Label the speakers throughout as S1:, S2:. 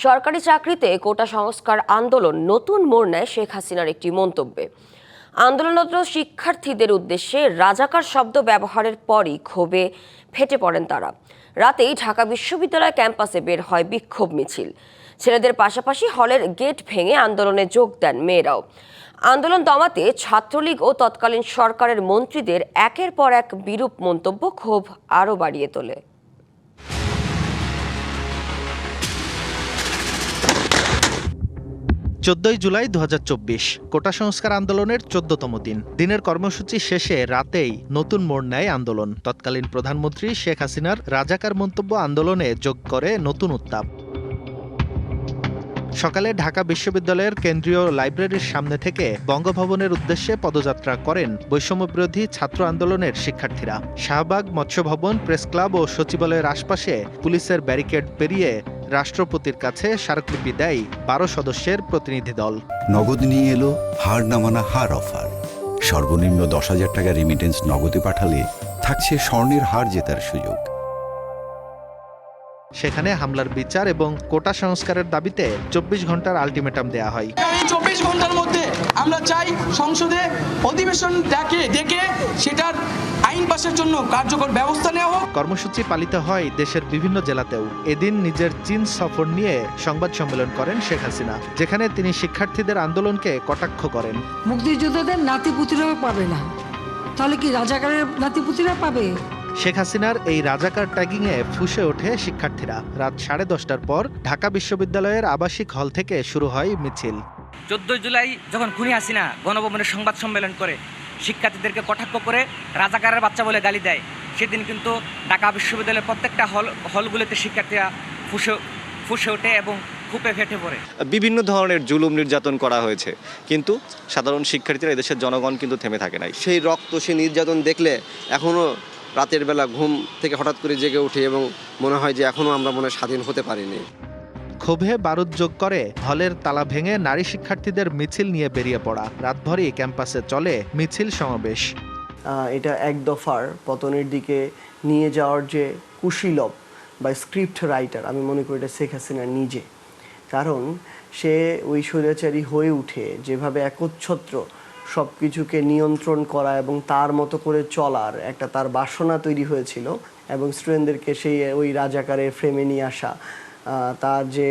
S1: সরকারি চাকরিতে কোটা সংস্কার আন্দোলন নতুন মোড় নেয় শেখ হাসিনার একটি মন্তব্যে। আন্দোলনরত শিক্ষার্থীদের উদ্দেশ্যে রাজাকার শব্দ ব্যবহারের পরই ক্ষোভে ফেটে পড়েন তারা। রাতেই ঢাকা বিশ্ববিদ্যালয় ক্যাম্পাসে বের হয় বিক্ষোভ মিছিল। ছেলেদের পাশাপাশি হলের গেট ভেঙে আন্দোলনে যোগ দেন মেয়েরাও। আন্দোলন দমাতে ছাত্রলীগ ও তৎকালীন সরকারের মন্ত্রীদের একের পর এক বিরূপ মন্তব্য ক্ষোভ আরও বাড়িয়ে তোলে।
S2: 14 জুলাই 2024 কোটা সংস্কার আন্দোলনের 14তম দিন। দিনের কর্মসূচি শেষে রাতেই নতুন মোড় নেয় আন্দোলন। তৎকালীন প্রধানমন্ত্রী শেখ হাসিনার রাজাকার মন্তব্য আন্দোলনে যোগ করে নতুন উত্তাপ। সকালে ঢাকা বিশ্ববিদ্যালয়ের কেন্দ্রীয় লাইব্রেরির সামনে থেকে বঙ্গভবনের উদ্দেশ্যে পদযাত্রা করেন বৈষম্যবিরোধী ছাত্র আন্দোলনের শিক্ষার্থীরা। শাহবাগ, মৎস্য ভবন, প্রেস ক্লাব ও সচিবালয়ের আশপাশে পুলিশের ব্যারিকেড পেরিয়ে রাষ্ট্রপতির কাছে স্মারকলিপি দেয় 12 সদস্যের প্রতিনিধি দল।
S3: নগদ নিয়ে এলো হার নামানা হার অফার। সর্বনিম্ন 10,000 টাকা রেমিটেন্স নগদে পাঠালে থাকছে স্বর্ণের হার জেতার সুযোগ।
S2: সেখানে হামলার বিচার এবং কোটা সংস্কারের দাবিতে 24 ঘন্টার আলটিমেটাম দেয়া হয়।
S4: এই 24 ঘন্টার মধ্যে আমরা চাই সংসদে অধিবেশন ডেকে সেটার আইন পাশের জন্য কার্যকর ব্যবস্থা নেওয়া হোক।
S2: কর্মসূচি পালিত হয় দেশের বিভিন্ন জেলাতেও। এদিন নিজের চীন সফর নিয়ে সংবাদ সম্মেলন করেন শেখ হাসিনা, যেখানে তিনি শিক্ষার্থীদের আন্দোলনকে কটাক্ষ করেন।
S5: মুক্তিযোদ্ধাদের নাতিপুতিরাও পাবে না, তাহলে কি রাজাকারের নাতিপুতিরা পাবে?
S2: শেখ হাসিনার এই রাজাকার ট্যাগিংয়ে ফুঁসে ওঠে শিক্ষার্থীরা। রাত 10:30টার পর ঢাকা বিশ্ববিদ্যালয়ের আবাসিক হল থেকে শুরু হয় মিছিল।
S6: 14 জুলাই যখন খুনি হাসিনা গণভবনের সংবাদ সম্মেলন করে শিক্ষার্থীদেরকে কটাক্ষ করে রাজাকারের বাচ্চা বলে গালি দেয়, সেদিন কিন্তু ঢাকা বিশ্ববিদ্যালয়ের প্রত্যেকটা হলগুলোতে শিক্ষার্থীরা ফুঁসে ওঠে এবং ক্ষোভে ফেটে পড়ে।
S7: বিভিন্ন ধরনের জুলুম নির্যাতন করা হয়েছে, কিন্তু সাধারণ শিক্ষার্থীরা, এদেশের জনগণ কিন্তু থেমে থাকে নাই।
S8: সেই রক্ত, সেই নির্যাতন দেখলে এখনও রাতের বেলা ঘুম থেকে হঠাৎ করে জেগে উঠে এবং মনে হয় যে এখনও আমরা মনে স্বাধীন হতে পারিনি।
S2: ক্ষোভে বারুদ যোগ করে হলের তালা ভেঙে নারী শিক্ষার্থীদের মিছিল নিয়ে বেরিয়ে পড়া। রাতভরই ক্যাম্পাসে চলে মিছিল সমাবেশ।
S9: এটা এক দফার পতনের দিকে নিয়ে যাওয়ার যে কুশীলব বা স্ক্রিপ্ট রাইটার, আমি মনে করি এটা শেখ হাসিনা নিজে। কারণ সে ওই স্বৈরাচারী হয়ে উঠে যেভাবে একচ্ছত্র সব কিছুকে নিয়ন্ত্রণ করা এবং তার মতো করে চলার একটা তার বাসনা তৈরি হয়েছিল, এবং স্টুডেন্টদেরকে সেই ওই রাজাকারের ফ্রেমে নিয়ে আসা, তার যে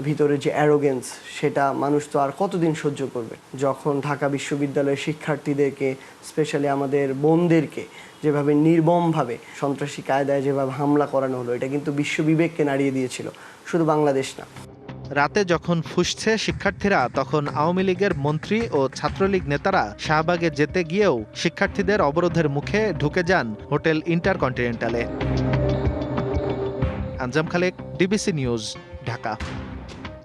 S9: ভিতরে যে অ্যারোগেন্স, সেটা মানুষ তো আর কতদিন সহ্য করবে। যখন ঢাকা বিশ্ববিদ্যালয়ের শিক্ষার্থীদেরকে, স্পেশালি আমাদের বোনদেরকে যেভাবে নির্মমভাবে সন্ত্রাসী কায়দায় যেভাবে হামলা করানো হলো, এটা কিন্তু বিশ্ববিবেককে নাড়িয়ে দিয়েছিল, শুধু বাংলাদেশ না।
S2: রাতে যখন ফুঁসছে শিক্ষার্থীরা, তখন আওয়ামী লীগের মন্ত্রী ও ছাত্রলীগ নেতারা শাহবাগে যেতে গিয়েও শিক্ষার্থীদের অবরোধের মুখে ঢুকে যান হোটেল ইন্টারকন্টিনেন্টালে। আঞ্জাম খালেক, ডিবিসি নিউজ, ঢাকা।